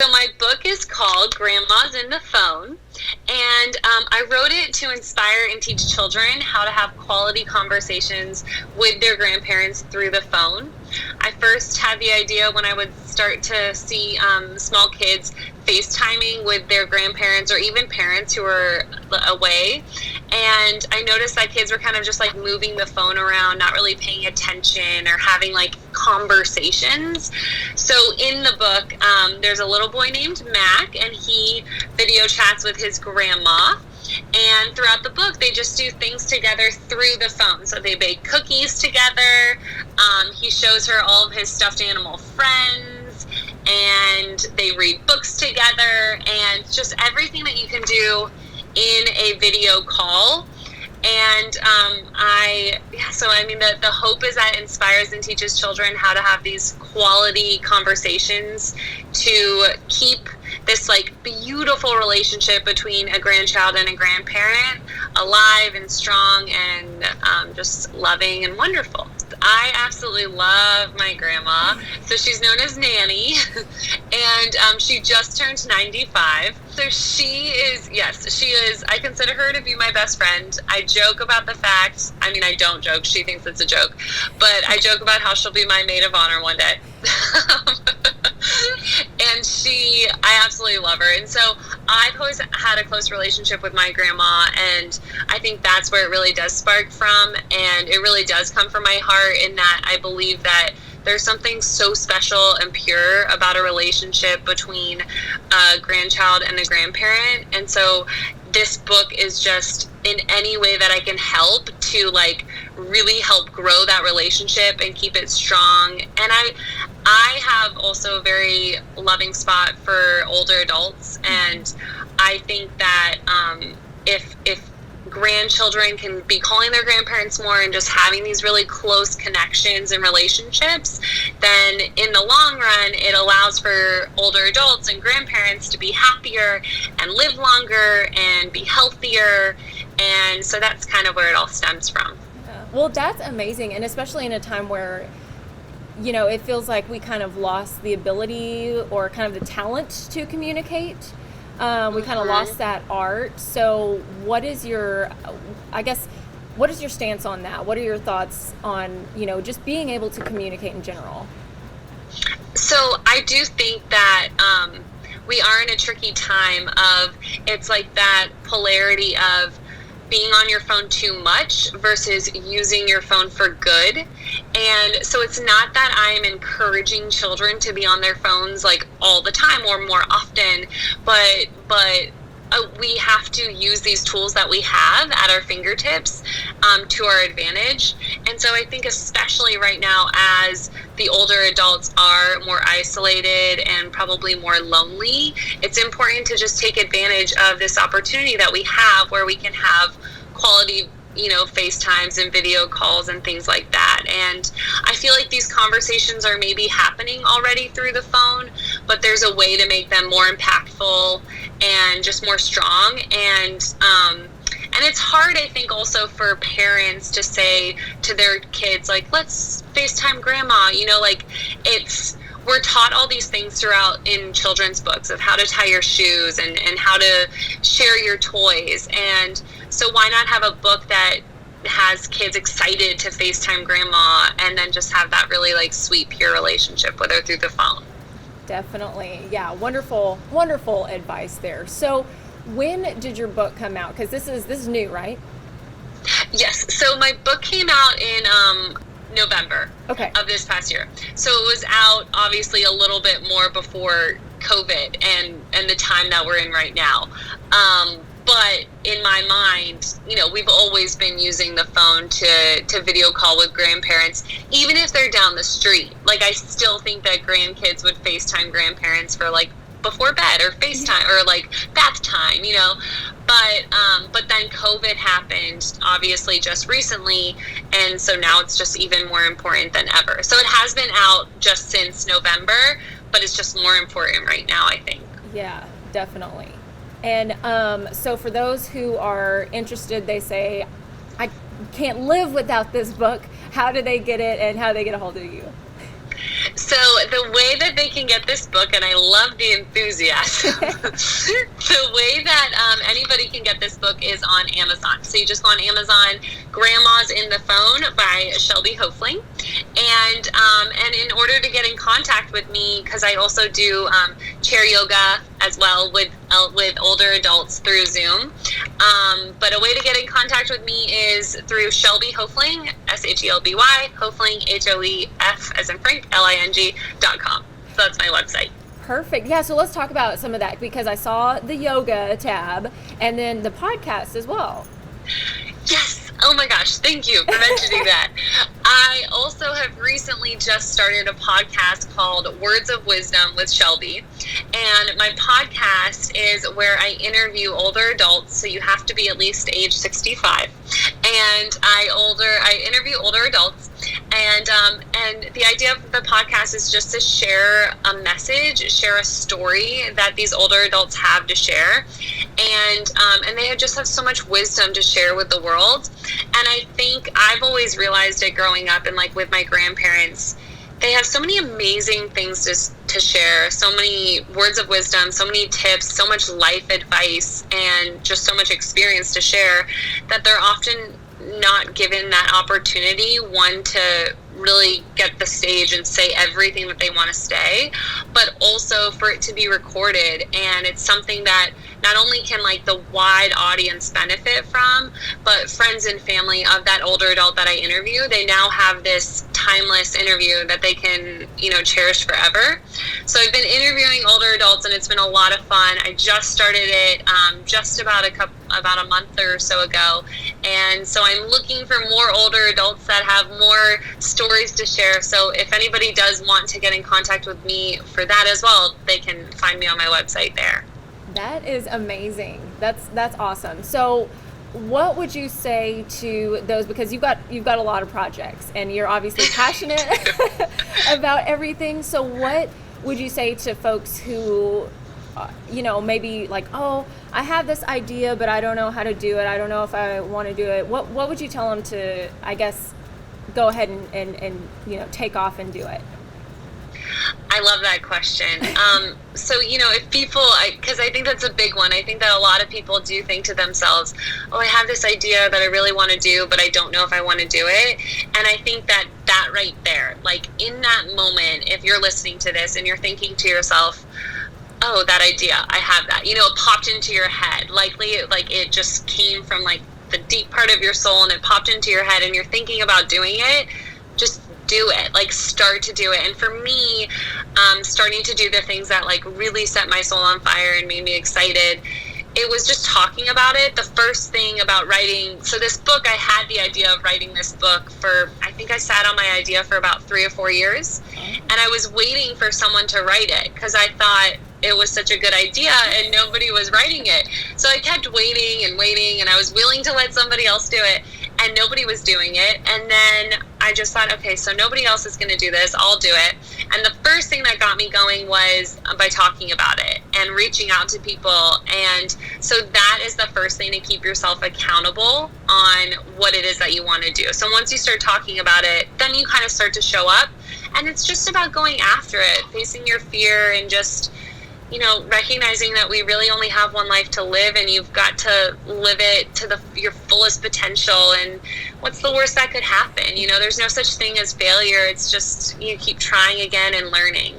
So my book is called Grandma's in the Phone, and I wrote it to inspire and teach children how to have quality conversations with their grandparents through the phone. I first had the idea when I would start to see small kids FaceTiming with their grandparents or even parents who were away. And I noticed that kids were kind of just like moving the phone around, not really paying attention or having like conversations. So in the book, there's a little boy named Mac, and he video chats with his grandma. And throughout the book, they just do things together through the phone. So they bake cookies together. He shows her all of his stuffed animal friends, and they read books together, and just everything that you can do in a video call. And the hope is that it inspires and teaches children how to have these quality conversations to keep this like beautiful relationship between a grandchild and a grandparent alive and strong and just loving and wonderful. I absolutely love my grandma. So she's known as Nanny, and she just turned 95. So she is, I consider her to be my best friend. I joke about the fact, I don't joke, she thinks it's a joke, but I joke about how she'll be my maid of honor one day. And I absolutely love her. And so I've always had a close relationship with my grandma, and I think that's where it really does spark from, and it really does come from my heart, in that I believe that there's something so special and pure about a relationship between a grandchild and a grandparent. And so this book is just in any way that I can help to like really help grow that relationship and keep it strong. And I have also a very loving spot for older adults, and I think that if grandchildren can be calling their grandparents more and just having these really close connections and relationships, then in the long run, it allows for older adults and grandparents to be happier and live longer and be healthier. And so that's kind of where it all stems from. Well, that's amazing. And especially in a time where, it feels like we kind of lost the ability or kind of the talent to communicate. We kind of lost that art. So what is your stance on that? What are your thoughts on, just being able to communicate in general? So I do think that we are in a tricky time it's like that polarity of being on your phone too much versus using your phone for good. And so it's not that I'm encouraging children to be on their phones like all the time or more often, but we have to use these tools that we have at our fingertips to our advantage. And so I think especially right now, as the older adults are more isolated and probably more lonely, it's important to just take advantage of this opportunity that we have where we can have quality FaceTimes and video calls and things like that. And I feel like these conversations are maybe happening already through the phone, but there's a way to make them more impactful and just more strong. And it's hard, I think, also for parents to say to their kids, like, let's FaceTime grandma, we're taught all these things throughout in children's books of how to tie your shoes and how to share your toys. And so why not have a book that has kids excited to FaceTime grandma and then just have that really like sweet, pure relationship with her through the phone? Definitely. Yeah. Wonderful, wonderful advice there. So when did your book come out? Because this is new, right? Yes. So my book came out in November of this past year. So it was out obviously a little bit more before COVID and the time that we're in right now. But in my mind, we've always been using the phone to video call with grandparents, even if they're down the street. Like, I still think that grandkids would FaceTime grandparents for like before bed or FaceTime or like bath time, But then COVID happened, obviously, just recently, and so now it's just even more important than ever. So it has been out just since November, but it's just more important right now, I think. Yeah, definitely. And so for those who are interested, they say, I can't live without this book. How do they get it, and how do they get a hold of you? So the way that they can get this book, and I love the enthusiasm, the way that anybody can get this book is on Amazon. So you just go on Amazon, Grandma's in the Phone by Shelby Hoefling. And in order to get in contact with me, because I also do chair yoga as well with older adults through Zoom. But a way to get in contact with me is through Shelby Hoefling, Shelby, Hoefling, HOEF as in Frank, LING.com. So that's my website. Perfect. Yeah, so let's talk about some of that, because I saw the yoga tab and then the podcast as well. Yes. Oh my gosh, thank you for mentioning that. I also have recently just started a podcast called Words of Wisdom with Shelby. And my podcast is where I interview older adults, so you have to be at least age 65. And I interview older adults. And the idea of the podcast is just to share a message, share a story that these older adults have to share. And they just have so much wisdom to share with the world. And I think I've always realized it growing up and like with my grandparents, they have so many amazing things to share, so many words of wisdom, so many tips, so much life advice, and just so much experience to share that they're often not given that opportunity, one, to really get the stage and say everything that they want to say, but also for it to be recorded. And it's something that not only can like the wide audience benefit from, but friends and family of that older adult that I interview, they now have this timeless interview that they can, cherish forever. So I've been interviewing older adults, and it's been a lot of fun. I just started it just about a month or so ago, and so I'm looking for more older adults that have more stories to share. So if anybody does want to get in contact with me for that as well, they can find me on my website there. That is amazing. That's awesome. So what would you say to those, because you've got a lot of projects and you're obviously passionate about everything. So what would you say to folks who maybe like, oh, I have this idea, but I don't know how to do it. I don't know if I want to do it. What would you tell them to, I guess, go ahead and take off and do it? I love that question. So, if people, because I think that's a big one. I think that a lot of people do think to themselves, oh, I have this idea that I really want to do, but I don't know if I want to do it. And I think that right there, like in that moment, if you're listening to this and you're thinking to yourself, oh, that idea, I have that, it popped into your head. Likely, like it just came from like the deep part of your soul and it popped into your head and you're thinking about doing it, just do it. Like start to do it. And for me, starting to do the things that like really set my soul on fire and made me excited, it was just talking about it. The first thing about writing, so this book, I had the idea of writing this book for, I think I sat on my idea for about 3 or 4 years, and I was waiting for someone to write it because I thought it was such a good idea and nobody was writing it. So I kept waiting and I was willing to let somebody else do it, and nobody was doing it. And then I just thought, okay, so nobody else is going to do this, I'll do it. And the first thing that got me going was by talking about it and reaching out to people. And so that is the first thing, to keep yourself accountable on what it is that you want to do. So once you start talking about it, then you kind of start to show up, and it's just about going after it, facing your fear, and just recognizing that we really only have one life to live, and you've got to live it to your fullest potential. And what's the worst that could happen? There's no such thing as failure. It's just you keep trying again and learning.